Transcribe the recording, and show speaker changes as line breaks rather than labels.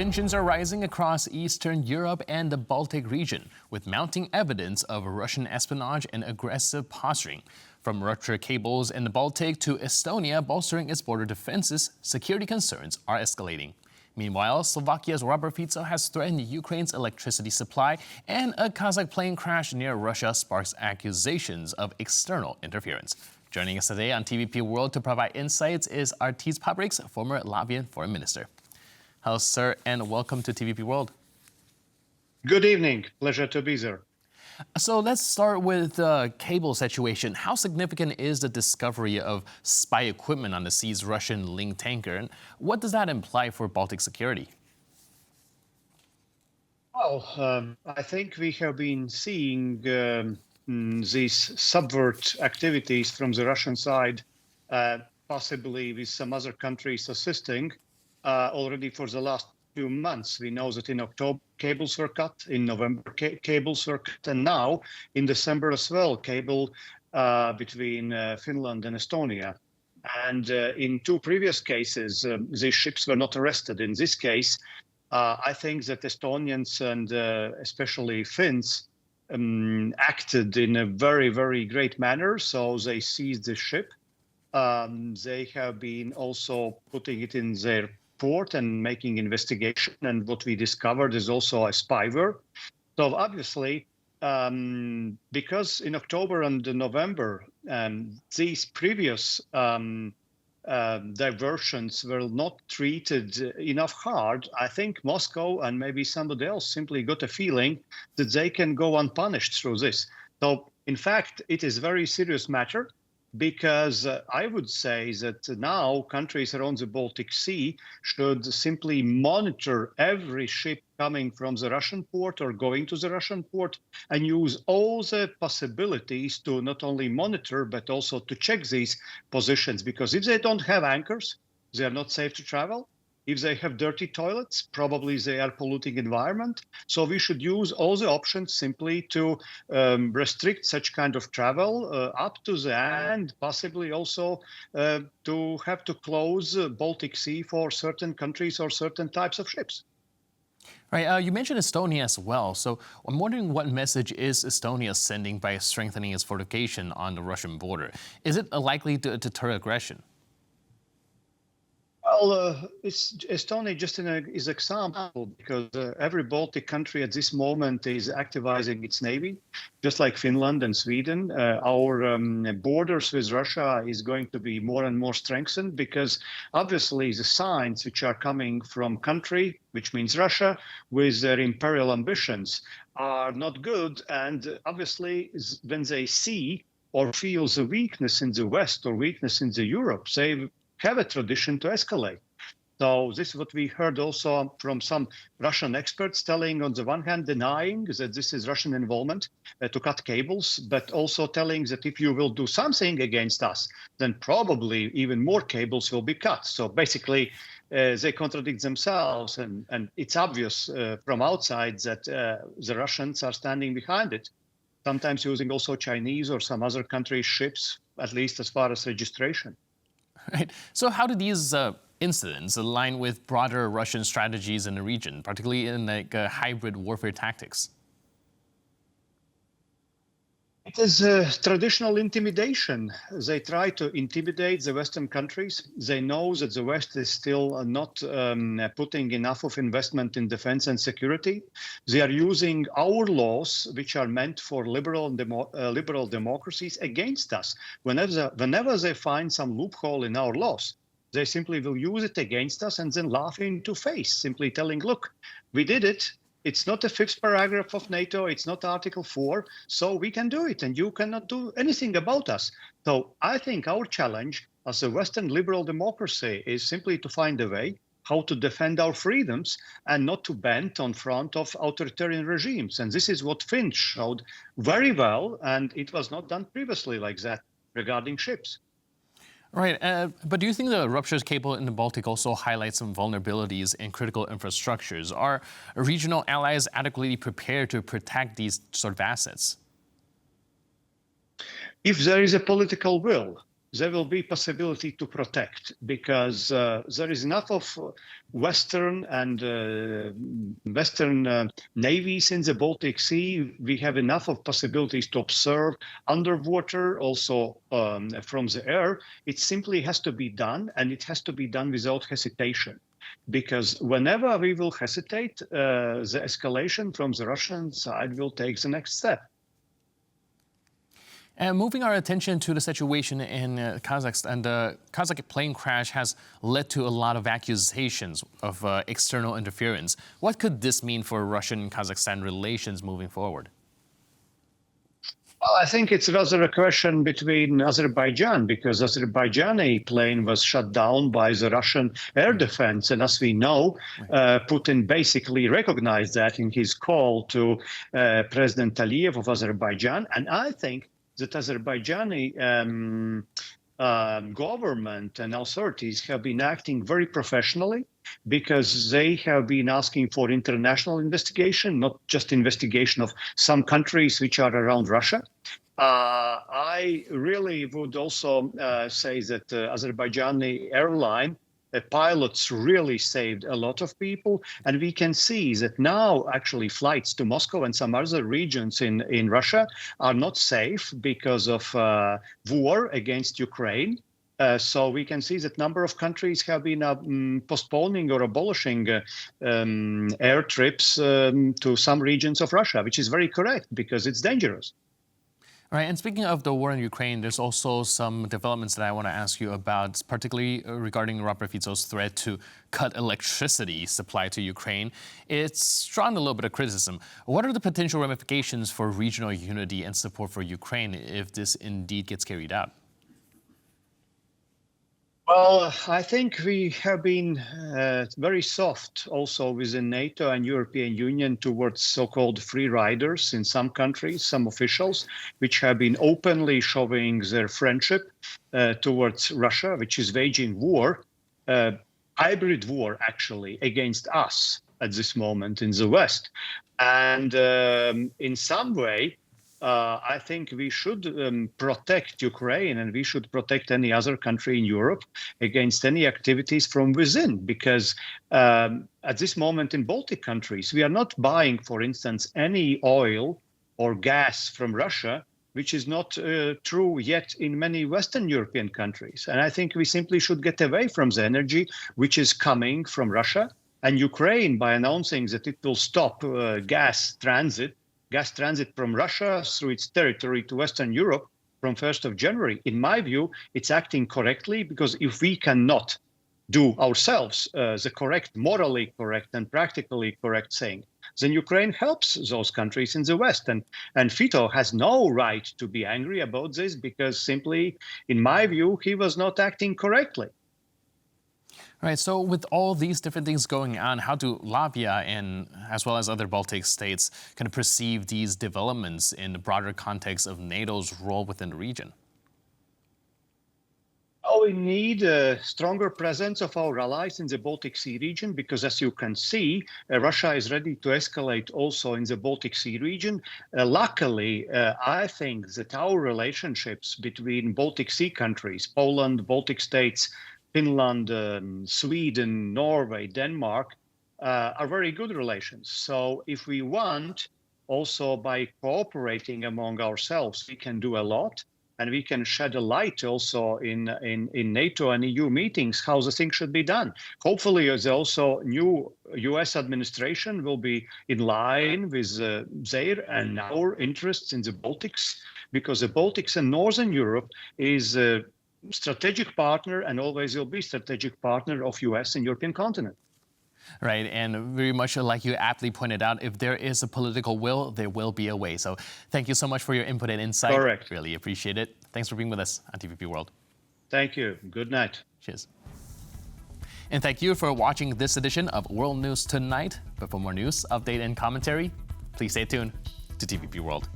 Tensions are rising across Eastern Europe and the Baltic region, with mounting evidence of Russian espionage and aggressive posturing. From ruptured cables in the Baltic to Estonia bolstering its border defenses, security concerns are escalating. Meanwhile, Slovakia's Robert Fico has threatened Ukraine's electricity supply, and a Kazakh plane crash near Russia sparks accusations of external interference. Joining us today on TVP World to provide insights is Artis Pabriks, former Latvian Foreign Minister. Hello, sir, and welcome to TVP World.
Good evening. Pleasure to be there.
So let's start with the cable situation. How significant is the discovery of spy equipment on the sea's Russian-linked tanker, and what does that imply for Baltic security?
Well, I think we have been seeing these subvert activities from the Russian side, possibly with some other countries assisting, already for the last few months. We know that in October cables were cut, in November cables were cut, and now in December as well, cable between Finland and Estonia. And in two previous cases, these ships were not arrested. In this case, I think that Estonians and especially Finns acted in a very, very great manner. So they seized the ship. They have been also putting it in their port and making investigation. And what we discovered is also a spyware. So obviously, because in October and November, these previous diversions were not treated enough hard, I think Moscow and maybe somebody else simply got a feeling that they can go unpunished through this. So in fact, it is a very serious matter, because I would say that now countries around the Baltic Sea should simply monitor every ship coming from the Russian port or going to the Russian port and use all the possibilities to not only monitor, but also to check these positions. Because if they don't have anchors, they are not safe to travel. If they have dirty toilets, probably they are polluting environment. So we should use all the options simply to restrict such kind of travel up to the end, possibly also to have to close Baltic Sea for certain countries or certain types of ships.
Right, you mentioned Estonia as well. So I'm wondering what message is Estonia sending by strengthening its fortification on the Russian border? Is it likely to deter aggression?
Well, Estonia just is an example, because every Baltic country at this moment is activizing its navy, just like Finland and Sweden. Our borders with Russia is going to be more and more strengthened, because obviously the signs which are coming from country, which means Russia, with their imperial ambitions are not good. And obviously when they see or feel the weakness in the West or weakness in the Europe, they have a tradition to escalate. So this is what we heard also from some Russian experts, telling on the one hand, denying that this is Russian involvement to cut cables, but also telling that if you will do something against us, then probably even more cables will be cut. So basically, they contradict themselves, and it's obvious from outside that the Russians are standing behind it, sometimes using also Chinese or some other country's ships, at least as far as registration.
Right. So how do these incidents align with broader Russian strategies in the region, particularly in hybrid warfare tactics?
It is traditional intimidation. They try to intimidate the Western countries. They know that the West is still not putting enough of investment in defense and security. They are using our laws, which are meant for liberal democracies, against us. Whenever they find some loophole in our laws, they simply will use it against us and then laugh into face, simply telling, look, we did it. It's not the fifth paragraph of NATO. It's not Article 4. So we can do it, and you cannot do anything about us. So I think our challenge as a Western liberal democracy is simply to find a way how to defend our freedoms and not to bend on front of authoritarian regimes. And this is what Finns showed very well. And it was not done previously like that regarding ships.
Right, but do you think the ruptured cable in the Baltic also highlights some vulnerabilities in critical infrastructures? Are regional allies adequately prepared to protect these sort of assets?
If there is a political will, there will be possibility to protect, because there is enough of Western navies in the Baltic Sea. We have enough of possibilities to observe underwater, also from the air. It simply has to be done, and it has to be done without hesitation. Because whenever we will hesitate, the escalation from the Russian side will take the next step.
And moving our attention to the situation in Kazakhstan, the Kazakh plane crash has led to a lot of accusations of external interference. What could this mean for Russian-Kazakhstan relations moving forward?
Well, I think it's rather a question between Azerbaijan, because Azerbaijani plane was shut down by the Russian air defense. And as we know, Putin basically recognized that in his call to President Aliyev of Azerbaijan. And I think that Azerbaijani government and authorities have been acting very professionally, because they have been asking for international investigation, not just investigation of some countries which are around Russia. I really would also say that Azerbaijani airline pilots really saved a lot of people. And we can see that now actually flights to Moscow and some other regions in Russia are not safe because of war against Ukraine. So we can see that number of countries have been postponing or abolishing air trips to some regions of Russia, which is very correct because it's dangerous.
All right, and speaking of the war in Ukraine, there's also some developments that I want to ask you about, particularly regarding Robert Fico's threat to cut electricity supply to Ukraine. It's drawn a little bit of criticism. What are the potential ramifications for regional unity and support for Ukraine if this indeed gets carried out?
Well, I think we have been very soft also within NATO and European Union towards so-called free riders in some countries, some officials, which have been openly showing their friendship towards Russia, which is waging war, hybrid war actually, against us at this moment in the West. And in some way, I think we should protect Ukraine, and we should protect any other country in Europe against any activities from within, because at this moment in Baltic countries, we are not buying, for instance, any oil or gas from Russia, which is not true yet in many Western European countries. And I think we simply should get away from the energy which is coming from Russia. And Ukraine, by announcing that it will stop gas transit from Russia through its territory to Western Europe from 1st of January. In my view, it's acting correctly, because if we cannot do ourselves the correct, morally correct and practically correct thing, then Ukraine helps those countries in the West. And Fico has no right to be angry about this, because simply, in my view, he was not acting correctly.
All right, so with all these different things going on, how do Latvia and as well as other Baltic states kind of perceive these developments in the broader context of NATO's role within the region?
Oh, we need a stronger presence of our allies in the Baltic Sea region, because as you can see, Russia is ready to escalate also in the Baltic Sea region. Luckily, I think that our relationships between Baltic Sea countries, Poland, Baltic states, Finland, Sweden, Norway, Denmark, are very good relations. So if we want, also by cooperating among ourselves, we can do a lot. And we can shed a light also in NATO and EU meetings how the thing should be done. Hopefully, there's also new US administration will be in line with their and our interests in the Baltics, because the Baltics and Northern Europe is a strategic partner and always will be strategic partner of US and European continent.
Right, and very much like you aptly pointed out, if there is a political will, there will be a way. So thank you so much for your input and insight.
Correct.
Really appreciate it. Thanks for being with us on TVP World.
Thank you. Good night.
Cheers. And thank you for watching this edition of World News Tonight. But for more news, update, and commentary, please stay tuned to TVP World.